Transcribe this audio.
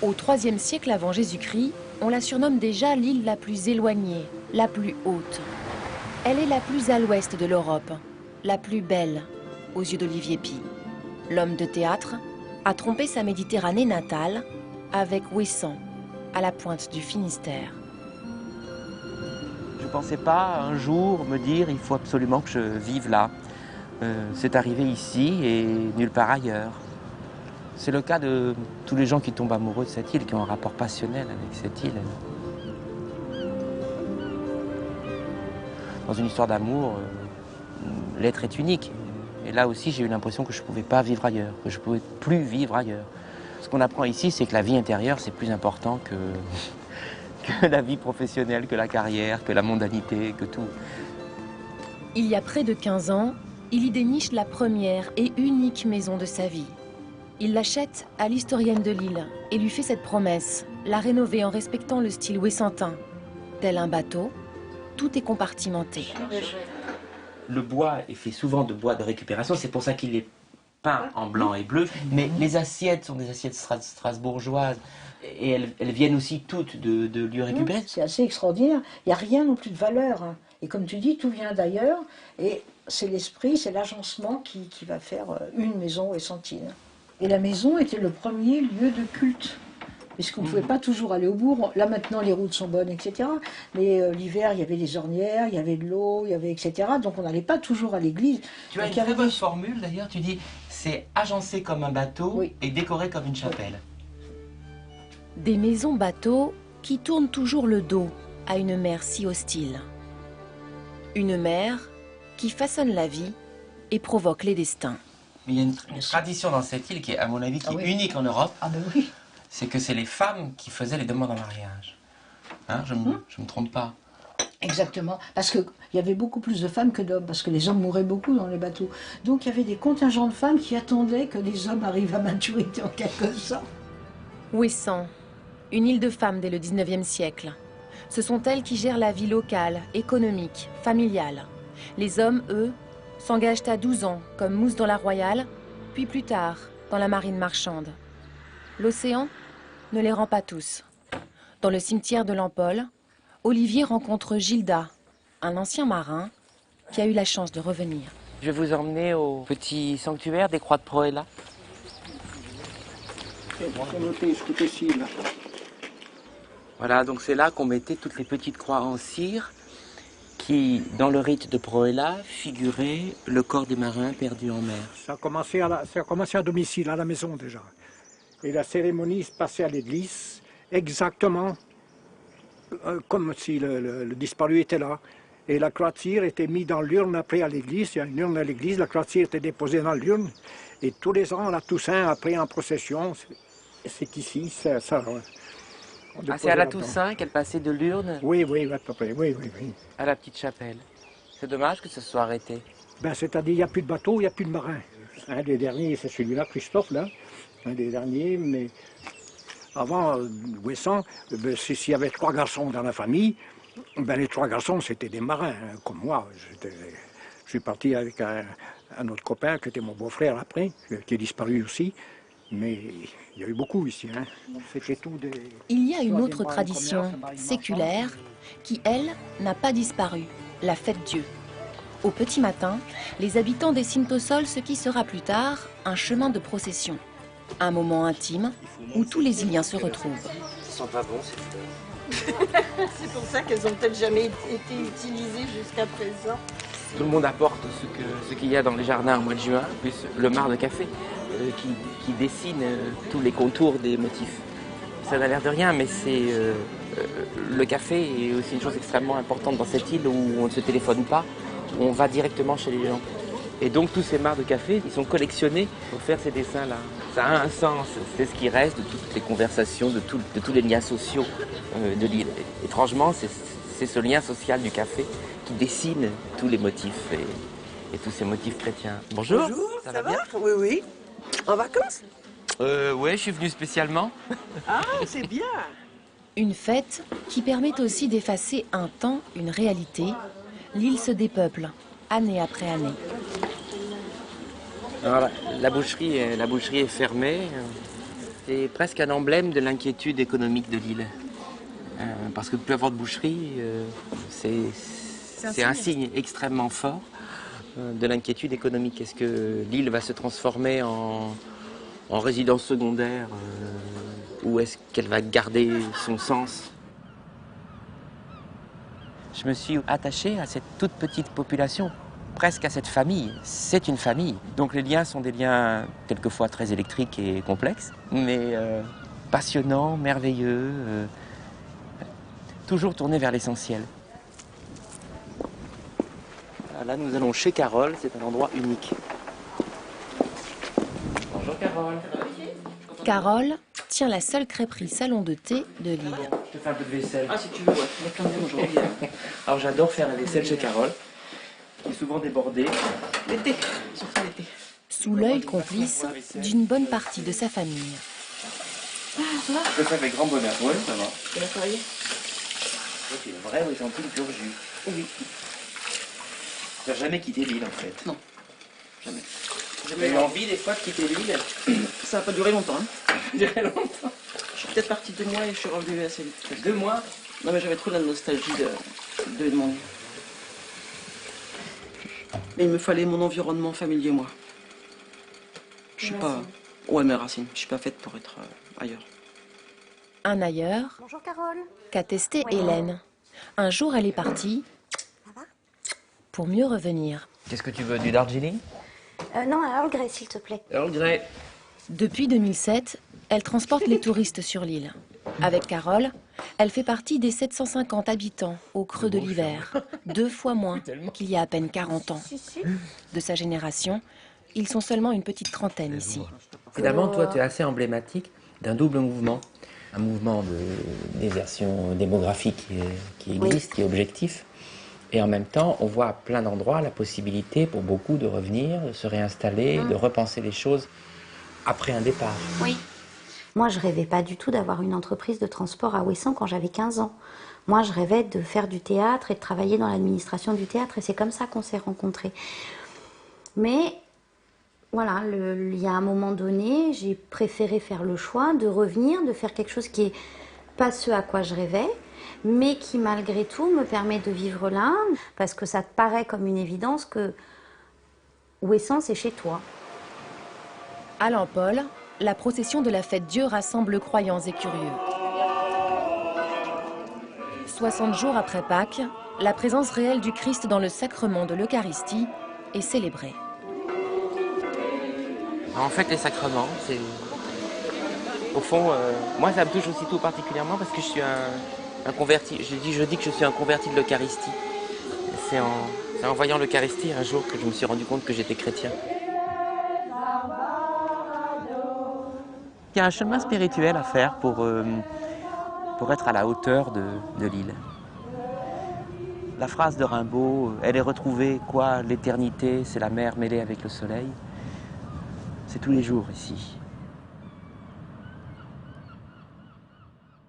Au IIIe siècle avant Jésus-Christ, on la surnomme déjà l'île la plus éloignée, la plus haute. Elle est la plus à l'ouest de l'Europe, la plus belle, aux yeux d'Olivier Py. L'homme de théâtre a trompé sa Méditerranée natale avec Ouessant, à la pointe du Finistère. Je ne pensais pas un jour me dire il faut absolument que je vive là. C'est arrivé ici et nulle part ailleurs. C'est le cas de tous les gens qui tombent amoureux de cette île, qui ont un rapport passionnel avec cette île. Dans une histoire d'amour, l'être est unique. Et là aussi, j'ai eu l'impression que je ne pouvais pas vivre ailleurs, que je ne pouvais plus vivre ailleurs. Ce qu'on apprend ici, c'est que la vie intérieure, c'est plus important que la vie professionnelle, que la carrière, que la mondanité, que tout. Il y a près de 15 ans, il y déniche la première et unique maison de sa vie. Il l'achète à l'historienne de l'île et lui fait cette promesse, la rénover en respectant le style ouessantin. Tel un bateau, tout est compartimenté. Le bois est fait souvent de bois de récupération, c'est pour ça qu'il est peint en blanc et bleu. Mais les assiettes sont des assiettes strasbourgeoises et elles viennent aussi toutes de lieux récupérés. C'est assez extraordinaire, il n'y a rien non plus de valeur. Hein. Et comme tu dis, tout vient d'ailleurs et c'est l'esprit, c'est l'agencement qui va faire une maison ouessantine. Et la maison était le premier lieu de culte. Puisqu'on ne pouvait pas toujours aller au bourg. Là, maintenant, les routes sont bonnes, etc. Mais l'hiver, il y avait des ornières, il y avait de l'eau, il y avait, etc. Donc, on n'allait pas toujours à l'église. Tu as une très bonne formule, d'ailleurs. Tu dis, c'est agencé comme un bateau et décoré comme une chapelle. Des maisons-bateaux qui tournent toujours le dos à une mer si hostile. Une mer qui façonne la vie et provoque les destins. Mais il y a une tradition dans cette île qui est, à mon avis, qui est unique en Europe. Ah ben oui. C'est que c'est les femmes qui faisaient les demandes en mariage. Hein, je me trompe pas. Exactement. Parce qu'il y avait beaucoup plus de femmes que d'hommes, parce que les hommes mouraient beaucoup dans les bateaux. Donc il y avait des contingents de femmes qui attendaient que les hommes arrivent à maturité en quelque sorte. Ouessant, une île de femmes dès le 19e siècle. Ce sont elles qui gèrent la vie locale, économique, familiale. Les hommes, eux, s'engagent à 12 ans comme mousse dans la Royale, puis plus tard dans la marine marchande. L'océan ne les rend pas tous. Dans le cimetière de Lampol, Olivier rencontre Gilda, un ancien marin qui a eu la chance de revenir. Je vais vous emmener au petit sanctuaire des Croix de Proëlla. Voilà, donc c'est là qu'on mettait toutes les petites croix en cire qui, dans le rite de Proëlla, figuraient le corps des marins perdus en mer. Ça a commencé à domicile, à la maison déjà. Et la cérémonie se passait à l'église, exactement comme si le disparu était là. Et la croix de cire était mise dans l'urne après à l'église. Il y a une urne à l'église, la croix de cire était déposée dans l'urne. Et tous les ans, la Toussaint, après en procession, c'est ici, ça. Ah, c'est à la Toussaint qu'elle passait de l'urne oui, à peu près, oui. à la petite chapelle. C'est dommage que ça soit arrêté. Ben, c'est-à-dire, il n'y a plus de bateau, il n'y a plus de marins. Un des derniers, c'est celui-là, Christophe, là. Un des derniers, mais avant, Ouessant, ben, s'il y avait 3 garçons dans la famille, ben, les 3 garçons, c'était des marins, hein, comme moi. Je suis parti avec un autre copain, qui était mon beau-frère après, qui est disparu aussi. Mais il y a eu beaucoup ici. Hein. C'était tout des... Il y a une autre tradition séculaire qui, elle, n'a pas disparu, la fête-Dieu. Au petit matin, les habitants dessinent au sol ce qui sera plus tard un chemin de procession. Un moment intime où tous les Iliens se retrouvent. Ils sont pas bons, ces fleurs. C'est pour ça qu'elles n'ont peut-être jamais été utilisées jusqu'à présent. Tout le monde apporte ce qu'il y a dans les jardins au mois de juin, plus le marc de café qui dessine tous les contours des motifs. Ça n'a l'air de rien, mais c'est le café est aussi une chose extrêmement importante dans cette île où on ne se téléphone pas, où on va directement chez les gens. Et donc tous ces marcs de café, ils sont collectionnés pour faire ces dessins-là. Ça a un sens, c'est ce qui reste de toutes les conversations, de tous les liens sociaux de l'île. Étrangement, c'est ce lien social du café qui dessine tous les motifs et tous ces motifs chrétiens. Bonjour. Bonjour, ça va bien? Oui. En vacances? Ouais, je suis venu spécialement. Ah, c'est bien. Une fête qui permet aussi d'effacer un temps, une réalité. L'île se dépeuple, année après année. Alors, la boucherie est fermée. C'est presque un emblème de l'inquiétude économique de l'île. Parce que de plus avoir de boucherie, c'est un signe extrêmement fort de l'inquiétude économique. Est-ce que l'île va se transformer en résidence secondaire ou est-ce qu'elle va garder son sens? Je me suis attaché à cette toute petite population, presque à cette famille. C'est une famille. Donc les liens sont des liens quelquefois très électriques et complexes, mais passionnants, merveilleux, toujours tournés vers l'essentiel. Là, nous allons chez Carole, c'est un endroit unique. Bonjour Carole. Carole tient la seule crêperie salon de thé de l'île. Je te fais un peu de vaisselle. Ah, si tu veux, ouais. Il y a plein de monde aujourd'hui. Alors j'adore faire la vaisselle chez Carole, qui est souvent débordée. L'été, surtout l'été. Sous l'œil complice d'une bonne partie de sa famille. Ah, ça va? Je le fais avec grand bonheur. Oui, ça va. Tu vas travailler? Tu es une vraie Argentine pur jus. Oui. Tu n'as jamais quitté l'île en fait. Non. Jamais. Tu as eu envie des fois de quitter l'île? Ça n'a pas duré longtemps. Hein. Duré longtemps. Je suis peut-être partie 2 mois et je suis revenue assez vite. 2 mois? Non, mais j'avais trop la nostalgie de mon île. Mais il me fallait mon environnement familier, moi. Je suis pas... Ouais, mes racines. Je suis pas faite pour être ailleurs. Un ailleurs Bonjour Carole. qu'a testé Hélène. Un jour, elle est partie pour mieux revenir. Qu'est-ce que tu veux, du Darjeeling? Non, un Earl Grey, s'il te plaît. Earl Grey. Depuis 2007, elle transporte les touristes sur l'île. Avec Carole, elle fait partie des 750 habitants au creux de l'hiver, 2 fois moins qu'il y a à peine 40 ans. De sa génération, ils sont seulement une petite trentaine ici. Finalement, toi, tu es assez emblématique d'un double mouvement. Un mouvement de désertion démographique qui existe, qui est objectif. Et en même temps, on voit à plein d'endroits la possibilité pour beaucoup de revenir, de se réinstaller, de repenser les choses après un départ. Oui. Moi, je rêvais pas du tout d'avoir une entreprise de transport à Ouessant quand j'avais 15 ans. Moi, je rêvais de faire du théâtre et de travailler dans l'administration du théâtre. Et c'est comme ça qu'on s'est rencontrés. Mais voilà, il y a un moment donné, j'ai préféré faire le choix de revenir, de faire quelque chose qui est pas ce à quoi je rêvais, mais qui malgré tout me permet de vivre là, parce que ça te paraît comme une évidence que Ouessant, c'est chez toi. À Lampol, la procession de la fête Dieu rassemble croyants et curieux. 60 jours après Pâques, la présence réelle du Christ dans le sacrement de l'Eucharistie est célébrée. En fait, les sacrements, c'est... Au fond, moi, ça me touche aussi tout particulièrement parce que je suis un converti. Je dis que je suis un converti de l'Eucharistie. C'est en voyant l'Eucharistie un jour que je me suis rendu compte que j'étais chrétien. Il y a un chemin spirituel à faire pour être à la hauteur de l'île. La phrase de Rimbaud, elle est retrouvée, quoi, l'éternité, c'est la mer mêlée avec le soleil. C'est tous les jours ici.